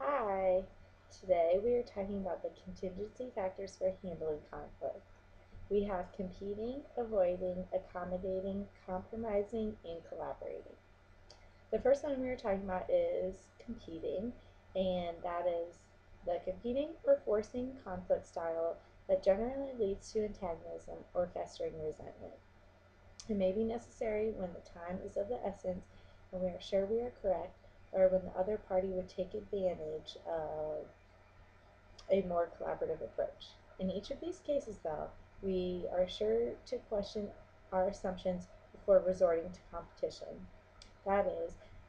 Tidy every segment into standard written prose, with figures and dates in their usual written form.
Hi! Today we are talking about the contingency factors for handling conflict. We have competing, avoiding, accommodating, compromising, and collaborating. The first one we are talking about is competing, and that is the competing or forcing conflict style that generally leads to antagonism or festering resentment. It may be necessary when the time is of the essence and we are sure we are correct, or when the other party would take advantage of a more collaborative approach. In each of these cases, though, we are sure to question our assumptions before resorting to competition. That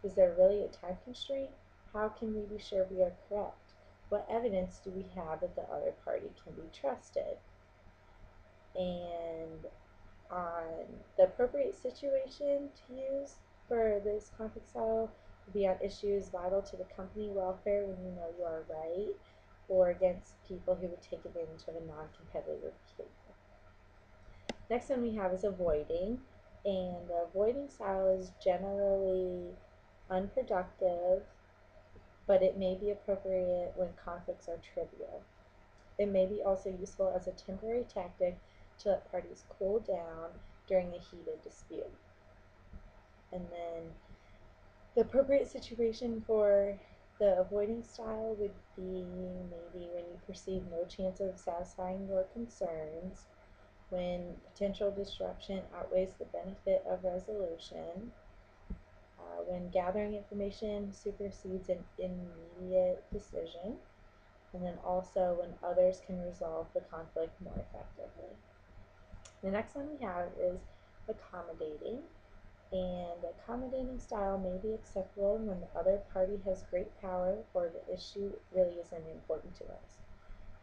is there really a time constraint? How can we be sure we are correct? What evidence do we have that the other party can be trusted? And on the appropriate situation to use for this conflict style would be on issues vital to the company welfare when you know you are right, or against people who would take advantage of a non-competitive behavior. Next one we have is avoiding, and the avoiding style is generally unproductive, but it may be appropriate when conflicts are trivial. It may be also useful as a temporary tactic to let parties cool down during a heated dispute. And then the appropriate situation for the avoiding style would be maybe when you perceive no chance of satisfying your concerns, when potential disruption outweighs the benefit of resolution, when gathering information supersedes an immediate decision, and then also when others can resolve the conflict more effectively. The next one we have is accommodating, and the accommodating style may be acceptable when the other party has great power or the issue really isn't important to us.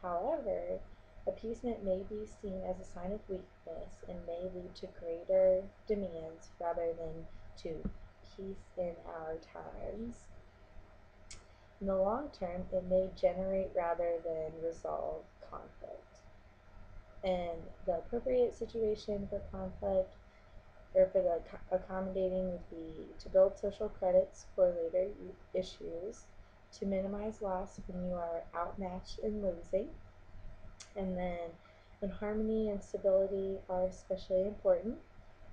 However, appeasement may be seen as a sign of weakness and may lead to greater demands rather than to peace in our times. In the long term, it may generate rather than resolve conflict. And the appropriate situation for conflict or for the accommodating would be to build social credits for later issues, to minimize loss when you are outmatched in losing, and then when harmony and stability are especially important,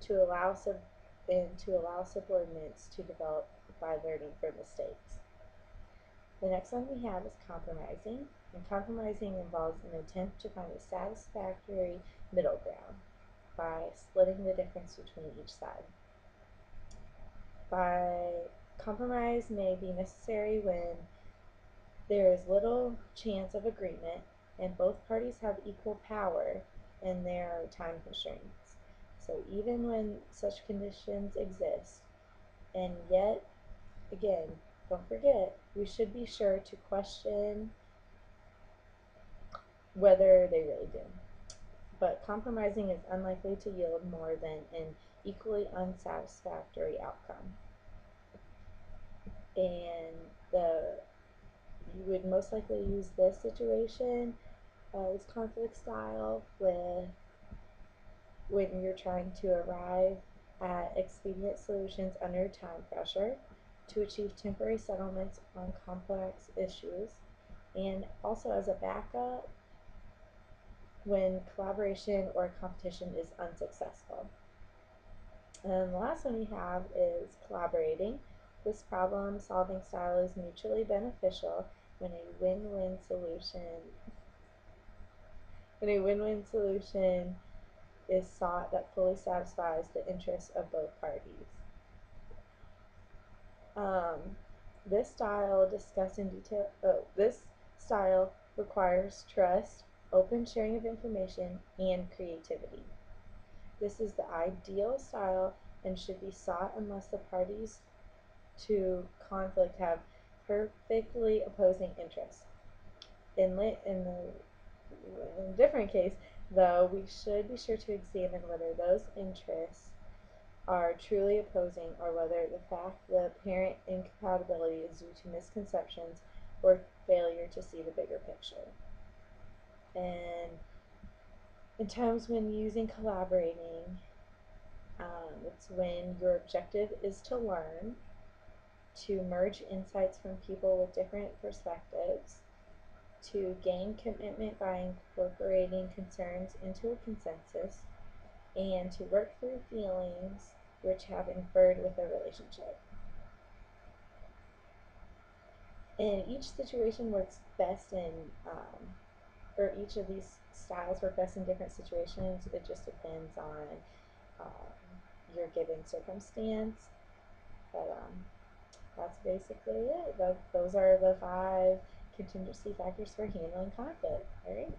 to allow subordinates to develop by learning from mistakes. The next one we have is compromising, and compromising involves an attempt to find a satisfactory middle ground by splitting the difference between each side. Compromise may be necessary when there is little chance of agreement and both parties have equal power and there are time constraints. So even when such conditions exist, and yet, again, don't forget, we should be sure to question whether they really do. But compromising is unlikely to yield more than an equally unsatisfactory outcome. And you would most likely use this situation, this conflict style, when you're trying to arrive at expedient solutions under time pressure to achieve temporary settlements on complex issues, and also as a backup when collaboration or competition is unsuccessful. And the last one we have is collaborating. This problem-solving style is mutually beneficial when a win-win solution is sought that fully satisfies the interests of both parties. This style discussed in detail. This style requires trust, open sharing of information, and creativity. This is the ideal style and should be sought unless the parties to conflict have perfectly opposing interests. In a different case, though, we should be sure to examine whether those interests are truly opposing or whether the apparent incompatibility is due to misconceptions or failure to see the bigger picture. And in times when using collaborating, it's when your objective is to learn, to merge insights from people with different perspectives, to gain commitment by incorporating concerns into a consensus, and to work through feelings which have inferred with a relationship. And each situation works best in, or each of these styles work best in different situations. It just depends on your given circumstance. But that's basically it. Those are the 5 contingency factors for handling conflict. All right.